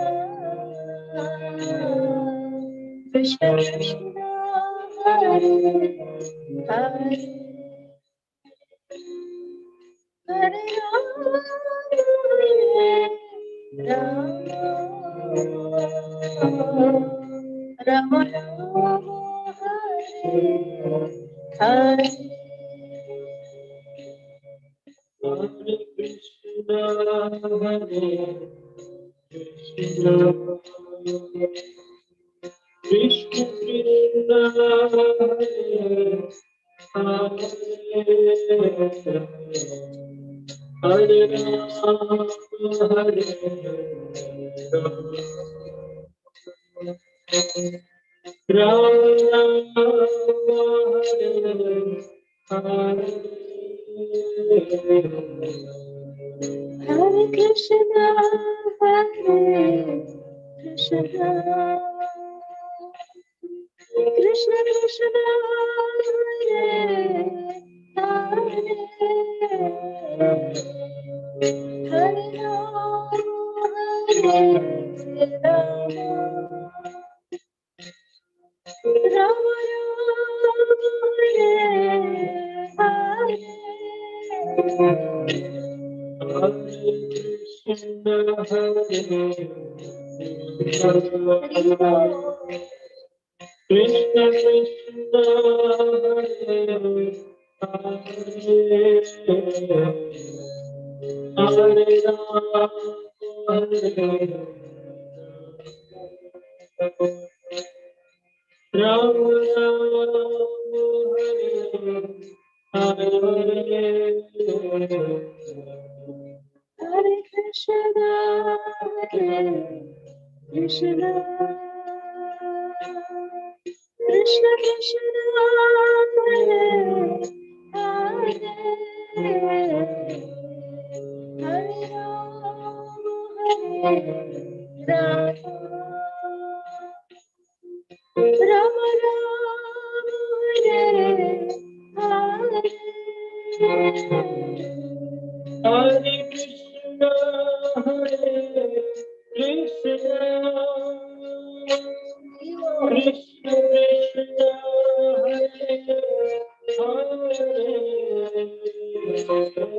Krishna Krishna Hare Hare Hare Rama Rama Hare Hare Hare Krishna Hare Krishna Krishna Krishna Hare Krishna, Hare Krishna, Krishna Krishna, Hare Hare, Hare Rama, Hare Krishna, Hare Krishna, Krishna Krishna, Hare Hare, Hare Rama, Hare Rama, Rama Rama, Hare Hare. Hare Krishna, Hare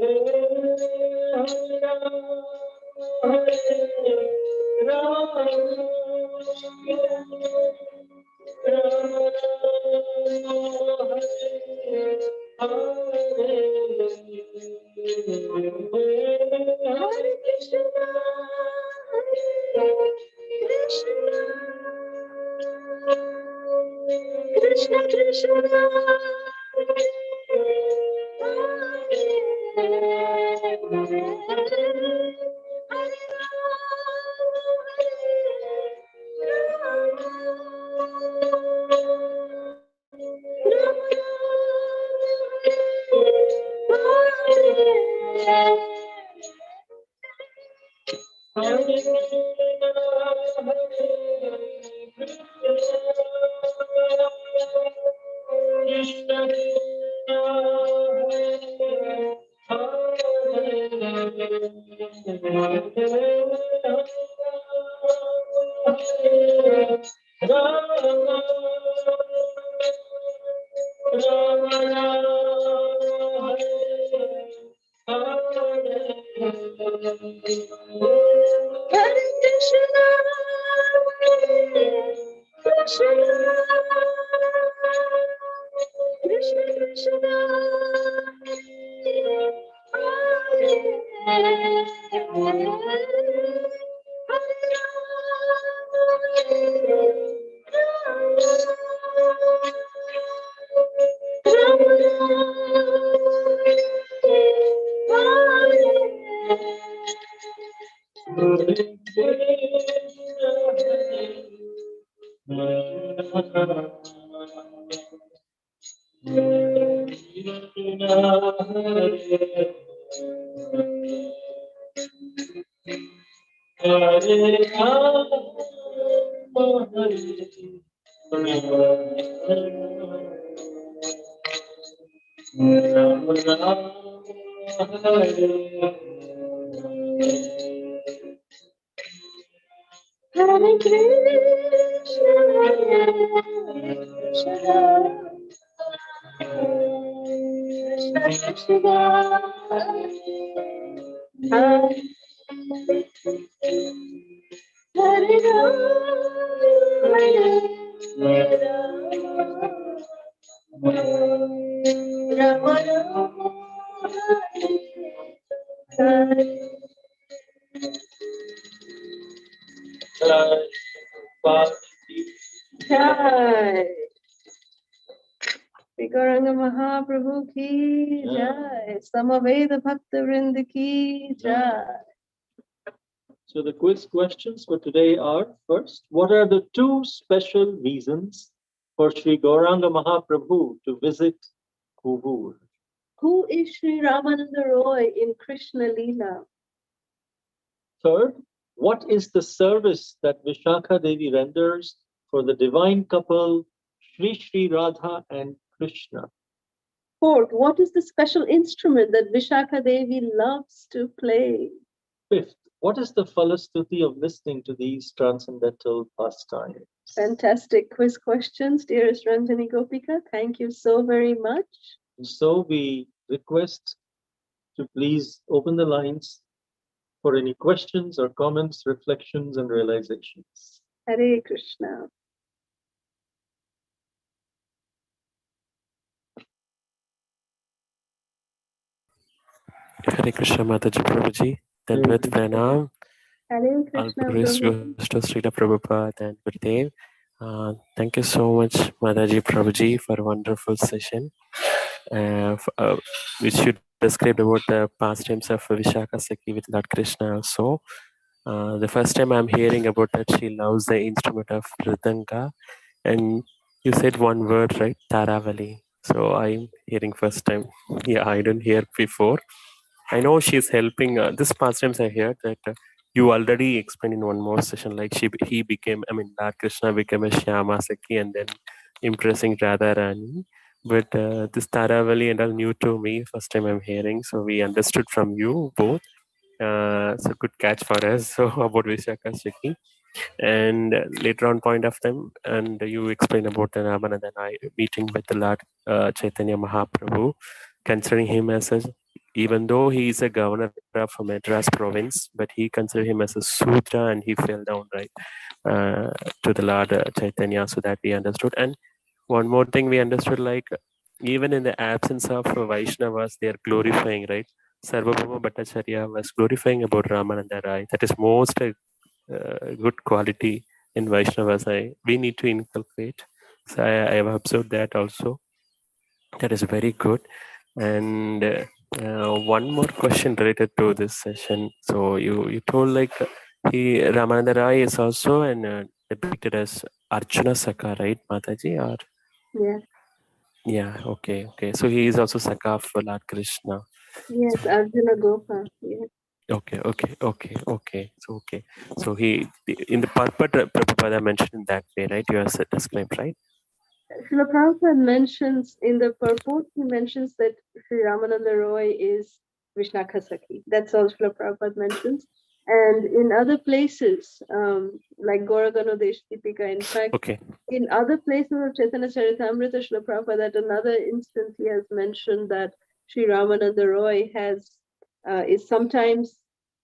Krishna, Krishna Krishna, Hare Hare Krishna, Krishna Krishna, Gauranga Mahaprabhu ki jai. Samaveda Bhakta Vrinda ki jai. So the quiz questions for today are: first, what are the two special reasons for Sri Gauranga Mahaprabhu to visit Kuvoor? Who is Sri Ramananda Roy in Krishna Lila? Third, what is the service that Vishakha Devi renders for the divine couple Sri Sri Radha and Krishna? Fourth, what is the special instrument that Vishakha Devi loves to play? Fifth, what is the Phala Stuti of listening to these transcendental pastimes? Fantastic quiz questions, dearest Ranjani Gopika. Thank you so very much. So we request to please open the lines for any questions or comments, reflections, and realizations. Hare Krishna. Hare Krishna Mataji Prabhuji, Dandavat Pranam. Hare All Krishna. praise Prabhu. goes to Srila Prabhupada and Gurudev. Thank you so much, Mataji Prabhuji, for a wonderful session, which you described about the pastimes of Vishaka Saki with Lord Krishna also. The first time I'm hearing about that, she loves the instrument of Mridanga, and you said one word, right? Taravali. So I'm hearing first time. Yeah, I didn't hear before. I know she's helping. This pastimes I heard that you already explained in one more session. Like he became. I mean, Lord Krishna became a Shyama Saki and then impressing Radharani. But this Taravali and all new to me. First time I'm hearing. So we understood from you both. So good catch for us. So about Vishaka Saki. And later on point of time, and you explain about the Ramananda and I meeting with the Lord Chaitanya Mahaprabhu, considering him as a, even though he is a governor of Madras province, but he considered him as a Sudra and he fell down right to the Lord Chaitanya, so that we understood. And one more thing we understood, like even in the absence of Vaishnavas, they are glorifying, right? Sarvabhauma Bhattacharya was glorifying about Ramananda Rai. That is most good quality in Vaishnavas. We need to inculcate. So I have observed that also. That is very good. And one more question related to this session. So you told like Ramananda Rai is also depicted as Arjuna Saka, right, Mataji? Or Yeah. yeah, okay. So he is also Saka of Lord Krishna. Yes, Arjuna Gopa. Yes. Okay. So he in the purport Prabhupada mentioned in that way, right? You have described, right? Srila Prabhupada mentions in the purport, he mentions that Sri Ramananda Roy is Vishnaka Saki. That's all Srila Prabhupada mentions. And in other places, like Gauranga Desh Deepika, in fact, Okay. in other places of Chaitanya Charitamrita, Srila Prabhupada, at another instance, he has mentioned that Sri Ramananda Roy is sometimes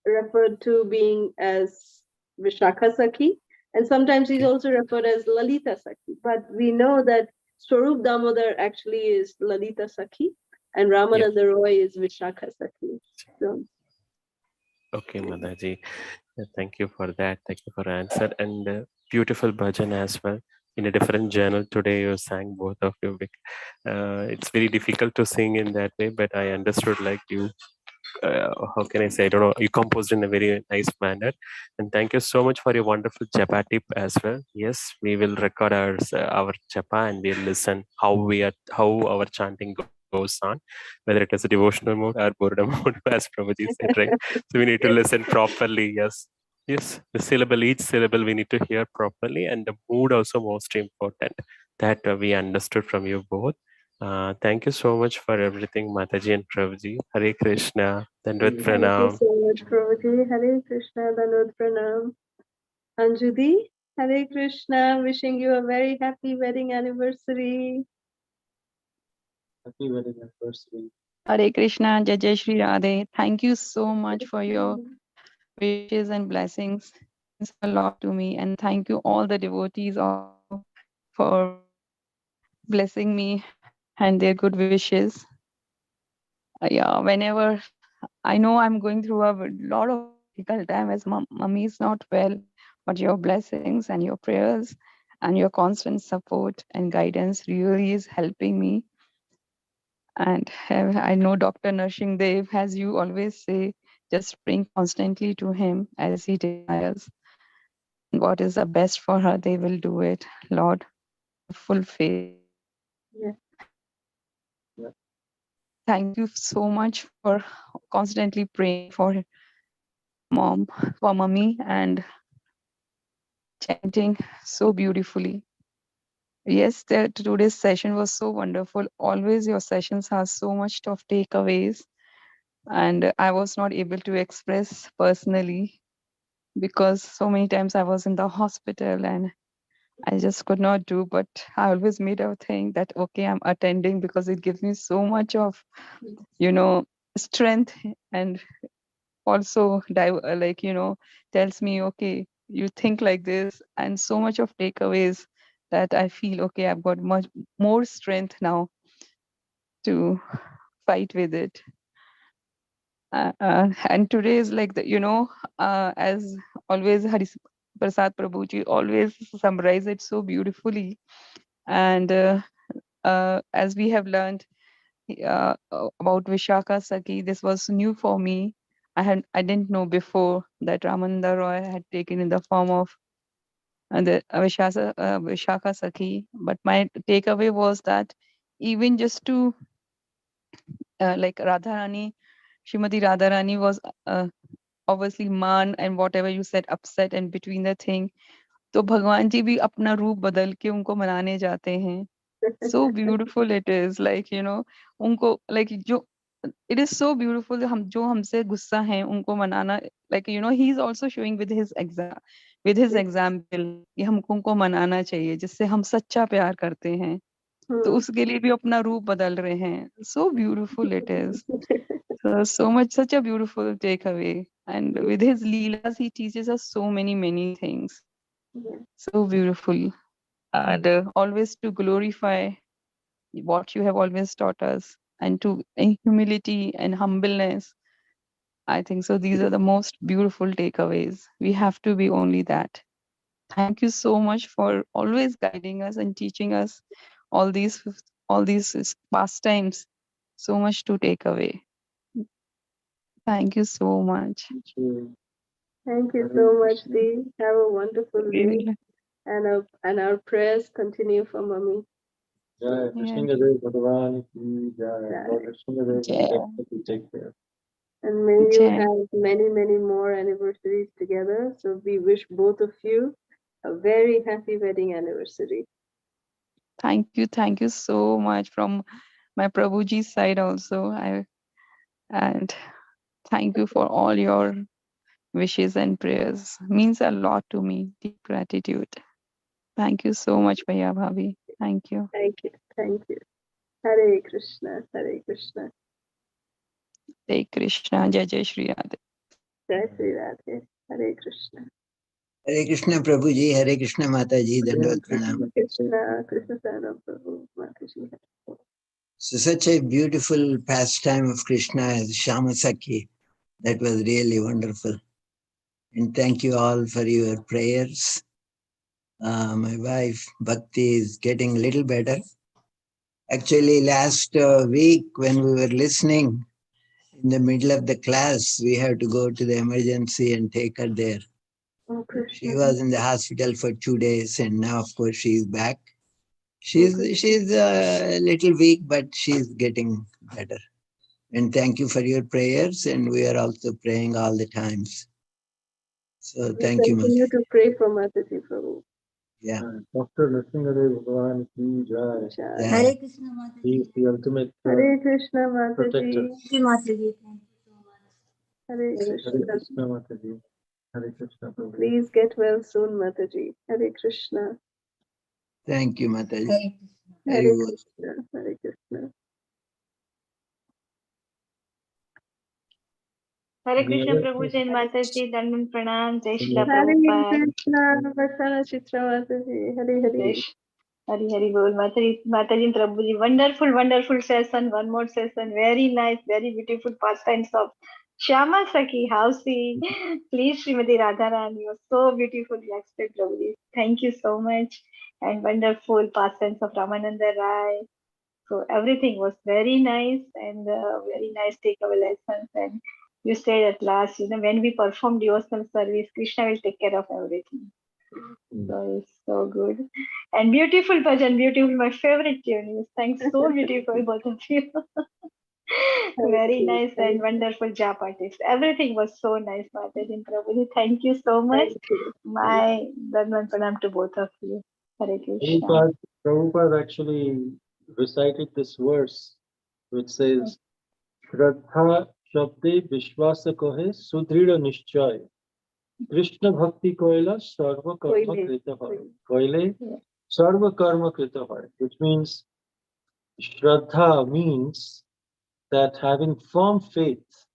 referred to being as Vishakha Saki, and sometimes he's also referred as Lalita Saki. But we know that Swarup Damodar actually is Lalita Saki, and Ramananda Roy is Vishakha Saki. So, Okay, Madaji. Thank you for that. Thank you for answer and beautiful bhajan as well. In a different journal today, you sang both of you. It's very difficult to sing in that way, but I understood like you. How can I say? I don't know. You composed in a very nice manner, and thank you so much for your wonderful japa tip as well. Yes, we will record our japa and we'll listen how our chanting goes on, whether it is a devotional mode or boredom mode, as Prabhuji said, right? So we need to listen properly. Yes, the syllable, each syllable we need to hear properly, and the mood also most important. That we understood from you both. Thank you so much for everything, Mataji and Prabhuji. Hare Krishna. Dandavad thank you Pranam. so much, Prabhuji. Hare Krishna, Danod Pranam. Anjudi, Hare Krishna, wishing you a very happy wedding anniversary. Happy wedding anniversary. Hare Krishna, Jai Jai Shri Radhe. Thank you so much for your wishes and blessings. Means a lot to me, and thank you all the devotees also for blessing me and their good wishes. Yeah, whenever I know I'm going through a lot of difficult time as mummy is not well, but your blessings and your prayers and your constant support and guidance really is helping me. And I know Dr. Nursing Dev, as you always say, just praying constantly to him as he desires. What is the best for her, they will do it. Lord, full faith. Yeah. Yeah. Thank you so much for constantly praying for mom, for mummy, and chanting so beautifully. Yes, today's session was so wonderful. Always your sessions have so much of takeaways, and I was not able to express personally because so many times I was in the hospital and I just could not do. But I always made a thing that okay, I'm attending because it gives me so much of strength, and also tells me okay, you think like this, and so much of takeaways that I feel okay, I've got much more strength now to fight with it. And today is like as always, Hari Prasad Prabhuji always summarize it so beautifully. And as we have learned about Vishaka Saki, this was new for me. I didn't know before that Ramananda Roy had taken in the form of the Vishaka Saki. But my takeaway was that even just to like Radharani, Srimati Radharani was obviously man and whatever you said upset and between the thing. तो भगवान जी भी अपना रूप बदल के उनको मनाने जाते हैं. So beautiful it is, like उनको like जो it is so beautiful. हम जो हमसे गुस्सा हैं उनको मनाना, like he is also showing with his example कि हमको उनको मनाना चाहिए जिससे हम सच्चा प्यार करते हैं. तो उसके लिए भी अपना रूप बदल रहे हैं. So beautiful it is. So much, such a beautiful takeaway. And with his Leelas, he teaches us so many things. Yeah. So beautiful. And always to glorify what you have always taught us, and to in humility and humbleness. I think so. These are the most beautiful takeaways. We have to be only that. Thank you so much for always guiding us and teaching us all these pastimes. So much to take away. Thank you so much. Thank you. Thank you so much, Dee. Have a wonderful day. Really. And our prayers continue for Mummy. Jai Yeah. Krishna Dev Godavari ki jai. Jai. Lord Krishna Dev Jai. definitely take care. And may you Jai. have many more anniversaries together. So we wish both of you a very happy wedding anniversary. Thank you so much from my Prabhuji's side also. And thank you for all your wishes and prayers. Means a lot to me. Deep gratitude. Thank you so much, Bhaiya Bhabi. Thank you. Thank you. Thank you. Hare Krishna. Hare Krishna. Jai Krishna. Jai Shri Radhe. Jai Sri Radhe. Hare Krishna. Hare Krishna Prabhuji, Hare Krishna Mataji, Dandavad Pranam. Krishna, Krishna Saranam Prabhu, Mataji. So such a beautiful pastime of Krishna as Shama Sakhi. That was really wonderful. And thank you all for your prayers. My wife Bhakti is getting a little better. Actually, last week when we were listening, in the middle of the class, we had to go to the emergency and take her there. Oh, Krishna. She was in the hospital for 2 days, and now, of course, she's back. She's a little weak, but she's getting better. And thank you for your prayers, and we are also praying all the times. So thank you, Continue Mataji. to pray for Mataji Prabhu. Yeah. Dr. Nrsimhadev Bhagwan ki jai. Jai. Yeah. Hare Krishna Mataji. He is the ultimate Hare Krishna protector. Mataji. Thank you, Mataji. Thank you so much. Hare Hare Krishna. Krishna Mataji. Hare Krishna Prabhu. Please get well soon, Mataji. Hare Krishna. Thank you, Mataji. Hare Krishna. Very Hare good. Krishna. Hare Krishna. Hare Krishna Prabhuji and Mataji, Dandan Pranam, Jai Shila Hare Prabhupada, Krishna. Vatsala Chitra Mataji. Hare Hare. Hari Hari Bol, Mataji and Prabhuji, wonderful session, one more session, very nice, very beautiful pastimes of Shyama Saki, Housey, please Srimati Radharani, you are so beautifully explained, Prabhuji. Thank you so much, and wonderful pastimes of Ramananda Rai. So everything was very nice and very nice takeaway lessons. And you said at last, when we perform devotional service, Krishna will take care of everything. So it's so good. And beautiful bhajan, beautiful, my favorite tune. Thanks, so beautiful, both of you. Very you. nice and wonderful job, artist. Everything was so nice, Mataji Prabhuji. Thank you so much. Thank you. My Dandan Pranam to both of you. Hare Krishna. Prabhupada actually recited this verse which says, Shraddha Shabde Vishwasa Kohe Sudrida Nishchay Krishna Bhakti Koila Sarva Karma Krita Hoy. Koile Sarva Karma Krita Hoy. Which means Shraddha means that having firm faith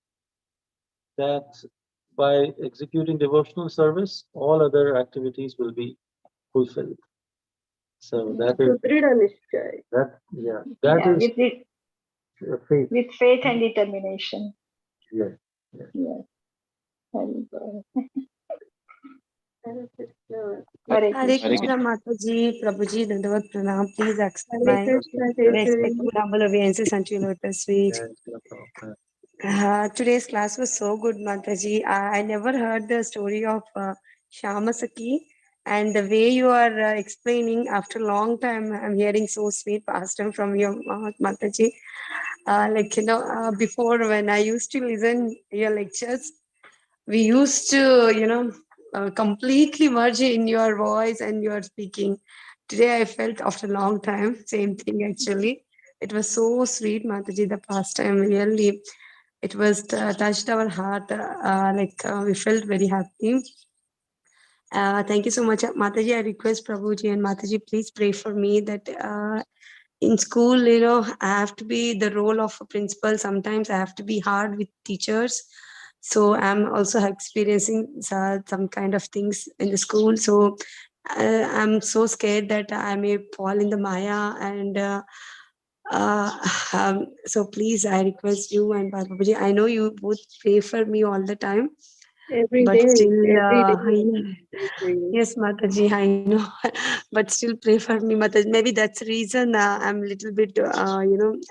that by executing devotional service, all other activities will be fulfilled. So that is Sudrida Nishchay. that is faith. With faith and determination. Yes. Yes. Very good. Hare Krishna. Hare Hare Krishna. Krishna Mataji, Prabhuji, Dandavat Pranam. Please accept Hare my Krishna, Keshari. respectful humble obeisances unto your lotus feet. Today's class was so good, Mataji. I never heard the story of Shamasaki, and the way you are explaining after a long time, I'm hearing so sweet pastime from your mouth, Mataji. Before when I used to listen your lectures, we used to, completely merge in your voice and your speaking. Today I felt after a long time, same thing actually. It was so sweet, Mataji, the pastime. Really, it was touched our heart. We felt very happy. Thank you so much, Mataji. I request Prabhuji and Mataji, please pray for me that in school, I have to be the role of a principal. Sometimes I have to be hard with teachers. So I'm also experiencing some kind of things in the school. So I'm so scared that I may fall in the Maya. And so please, I request you and Babaji. I know you both pray for me all the time. Every But day, still, every yes, Mataji, I know. But still pray for me, Mataji. Maybe that's the reason I'm little bit,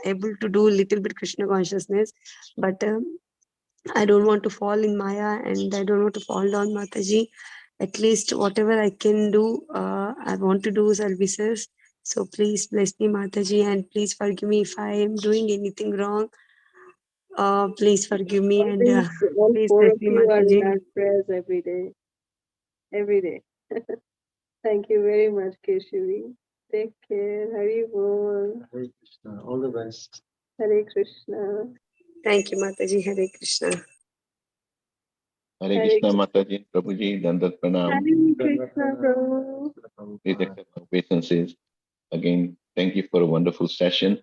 able to do little bit Krishna consciousness. But I don't want to fall in Maya and I don't want to fall down, Mataji. At least whatever I can do, I want to do services. So please bless me, Mataji, and please forgive me if I am doing anything wrong. Please forgive me and all please four bless of me, you are in Mataji. our prayers every day. Every day. Thank you very much, Keshari. Take care. Hari Bol. Hare Krishna. All the best. Hare Krishna. Thank you, Mataji. Hare Krishna. Hare Hare Krishna, Krishna. Mataji, Prabhuji, Dandat Pranam. Hare Krishna, Prabhu. Please accept my obeisances. Again, thank you for a wonderful session.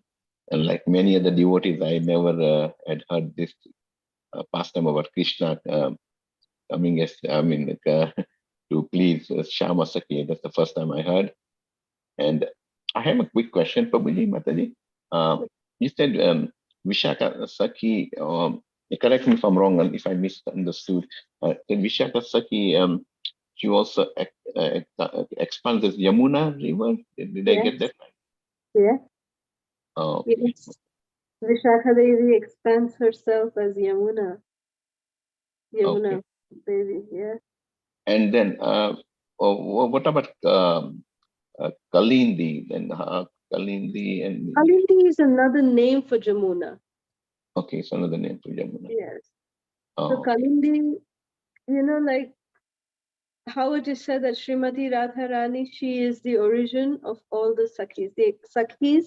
And like many other devotees, I never had heard this pastime about Krishna coming as, to please Shama Saki. That's the first time I heard. And I have a quick question, Prabhuji, Mataji. You said Vishaka Saki, correct me if I'm wrong, and if I misunderstood. That Vishaka Saki, she also expands the Yamuna River. Did I get that right? Yeah. Oh, okay. Yes. Vishakha Devi expands herself as Yamuna. Yamuna Devi, yeah. And then, what about Kalindi? Then Kalindi and Kalindi is another name for Jamuna. okay, it's another name for Yamuna. Yes. Oh, So Kalindi, like how it is said that Srimati Radharani, she is the origin of all the Sakhis. The Sakhis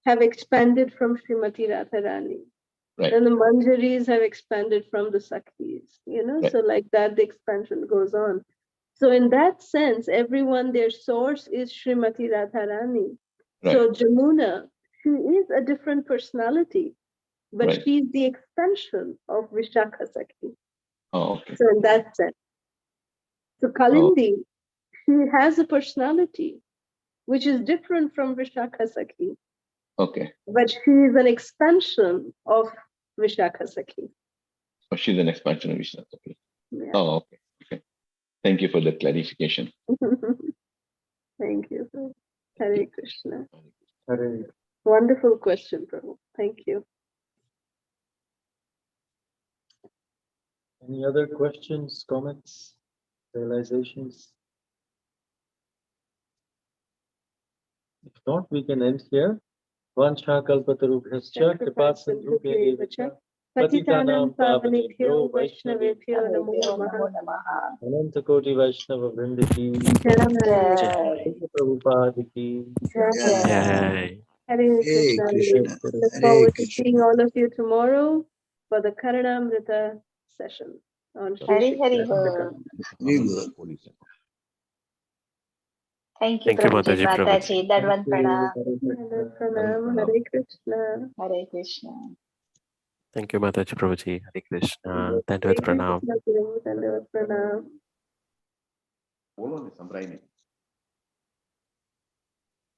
have expanded from Srimati Radharani. right. And the Manjaris have expanded from the Sakhis, Right. so like that, the expansion goes on. So in that sense, everyone, their source is Srimati Radharani. Right. So Jamuna, she is a different personality, but Right. she's the extension of Vishakha Sakhi. Oh, okay. So in that sense. So Kalindi, she has a personality which is different from Vishakha Sakhi, Okay. but she is an expansion of Vishakha Sakhi. So she's an expansion of Vishnu. Okay. Yeah. Oh, okay. Okay. Thank you for the clarification. Thank you. Hare Krishna. Hare Wonderful question, Prabhu. Thank you. Any other questions, comments, realizations? If not, we can end here. Vancha kalpatarubhyascha kripat sindhubhya cha patitanam pavanebhyo vaishnavebhyo namo namaha. Ananta Koti Vaishnava Vrinda ki Jai. Prabhupada ki. Jai. Hare Hey Krishna. Krishna, Look Hare forward to Krishna. seeing all of you tomorrow for the Gauramrita session on Shri Hari Shri Hari Krishna. Bol. Very good. Thank you, Thank you, Prabhuji, Mataji, Prabhuji. Mataji. That one pranam. Hare Pranam, Hare Krishna. Hare Krishna. Thank you, Mataji, Prabhuji. Hare Krishna. Thank you, Hare Pranam. Krishna, Guru, Dandavat Pranam. Follow the Sambraini.